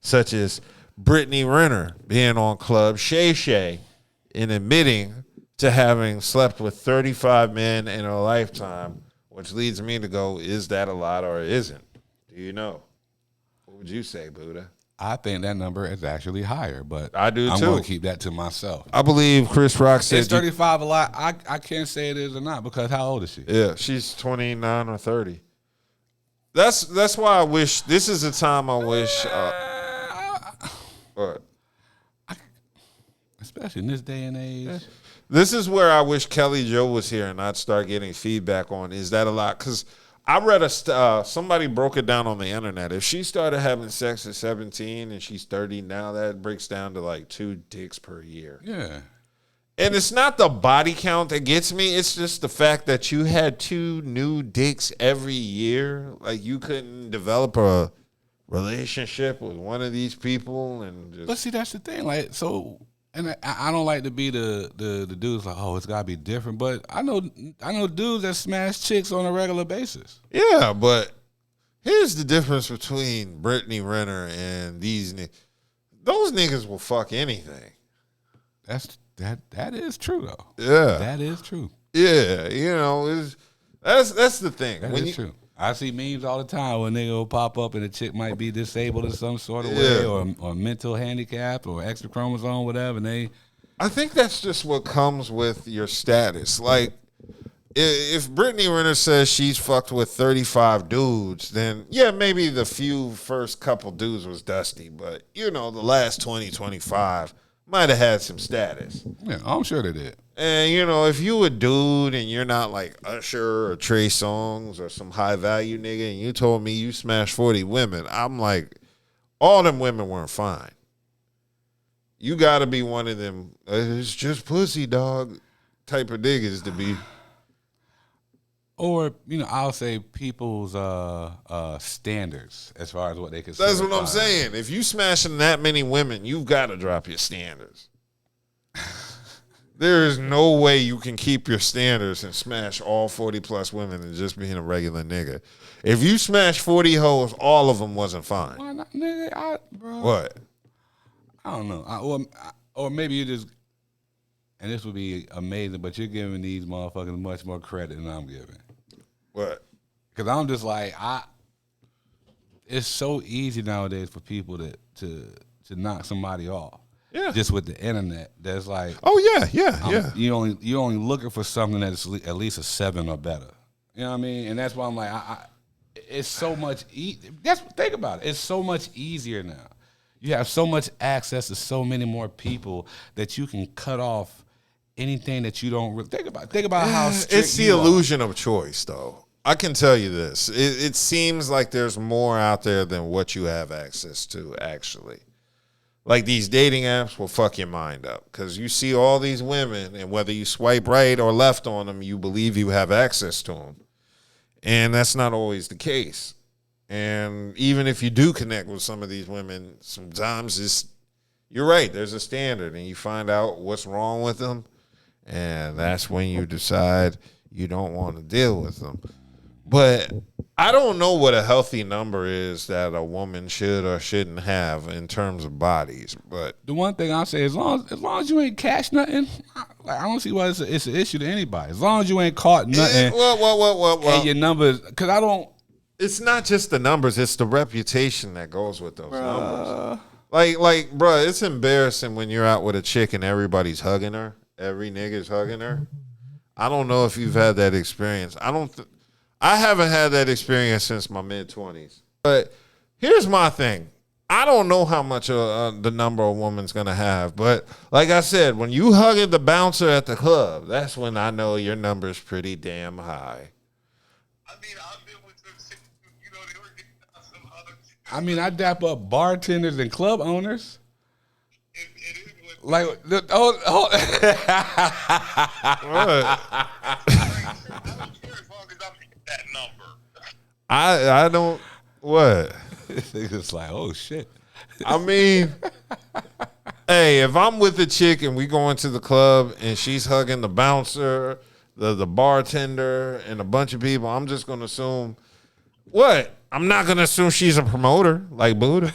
such as Brittany Renner being on Club Shay Shay and admitting to having slept with 35 men in her lifetime, which leads me to go, is that a lot or isn't? Do you know? What would you say, Budha? I think that number is actually higher, but I do I'm too. going to keep that to myself. I believe Chris Rock said... Is 35 a lot? I can't say it is or not, because how old is she? Yeah, she's 29 or 30. That's why I wish... This is the time I wish... what? Especially in this day and age. This is where I wish Kelli Jo was here and I'd start getting feedback on, is that a lot? Because I read somebody broke it down on the internet. If she started having sex at 17 and she's 30 now, that breaks down to like 2 dicks per year. Yeah. And it's not the body count that gets me. It's just the fact that you had 2 new dicks every year. Like, you couldn't develop a relationship with one of these people and just... But see, that's the thing. Like, so... And I don't like to be the dudes like, oh, it's got to be different. But I know dudes that smash chicks on a regular basis. Yeah, but here's the difference between Brittany Renner and these niggas. Those niggas will fuck anything. That is true, though. Yeah. That is true. Yeah, you know, that's the thing. That is true. I see memes all the time where a nigga will pop up and a chick might be disabled in some sort of way or mental handicap or extra chromosome, whatever. And I think that's just what comes with your status. Like, if Brittany Renner says she's fucked with 35 dudes, then, yeah, maybe the first couple dudes was dusty. But, you know, the last 20, 25 might have had some status. Yeah, I'm sure they did. And, you know, if you a dude and you're not like Usher or Trey Songz or some high-value nigga and you told me you smashed 40 women, I'm like, all them women weren't fine. You got to be one of them, it's just pussy, dog, type of niggas to be. Or, you know, I'll say people's standards as far as what they consider. That's what I'm saying. If you smashing that many women, you've got to drop your standards. There is no way you can keep your standards and smash all 40-plus women and just being a regular nigga. If you smash 40 hoes, all of them wasn't fine. Why not, nigga? Bro, what? I don't know. Or maybe you just, and this would be amazing, but you're giving these motherfuckers much more credit than I'm giving. What? Because I'm just like, it's so easy nowadays for people to knock somebody off. Yeah. Just with the internet, that's like, oh yeah. You only looking for something that's at least a 7 or better. You know what I mean? And that's why I'm like, it's so much. Think about it. It's so much easier now. You have so much access to so many more people that you can cut off anything that you don't really think about. Think about how strict it's the illusion of choice, though. I can tell you this. It seems like there's more out there than what you have access to, actually. Like, these dating apps will fuck your mind up because you see all these women, and whether you swipe right or left on them, you believe you have access to them. And that's not always the case. And even if you do connect with some of these women, sometimes you're right, there's a standard, and you find out what's wrong with them, and that's when you decide you don't want to deal with them. But I don't know what a healthy number is that a woman should or shouldn't have in terms of bodies. But the one thing I'll say, as long as you ain't catch nothing, I don't see why it's an issue to anybody. As long as you ain't caught nothing, and your numbers, because I don't. It's not just the numbers; it's the reputation that goes with those numbers. Like, bro, it's embarrassing when you're out with a chick and everybody's hugging her. Every nigga's hugging her. I don't know if you've had that experience. I haven't had that experience since my mid-20s. But here's my thing. I don't know how much the number a woman's going to have. But like I said, when you hugging the bouncer at the club, that's when I know your number's pretty damn high. I've been with some, they were getting some other. I mean, I dap up bartenders and club owners. It is what. Like, That number. I don't, what? It's like, oh, shit. I mean, hey, if I'm with a chick and we go into the club and she's hugging the bouncer, the bartender, and a bunch of people, I'm just going to assume, what? I'm not gonna assume she's a promoter like Budha.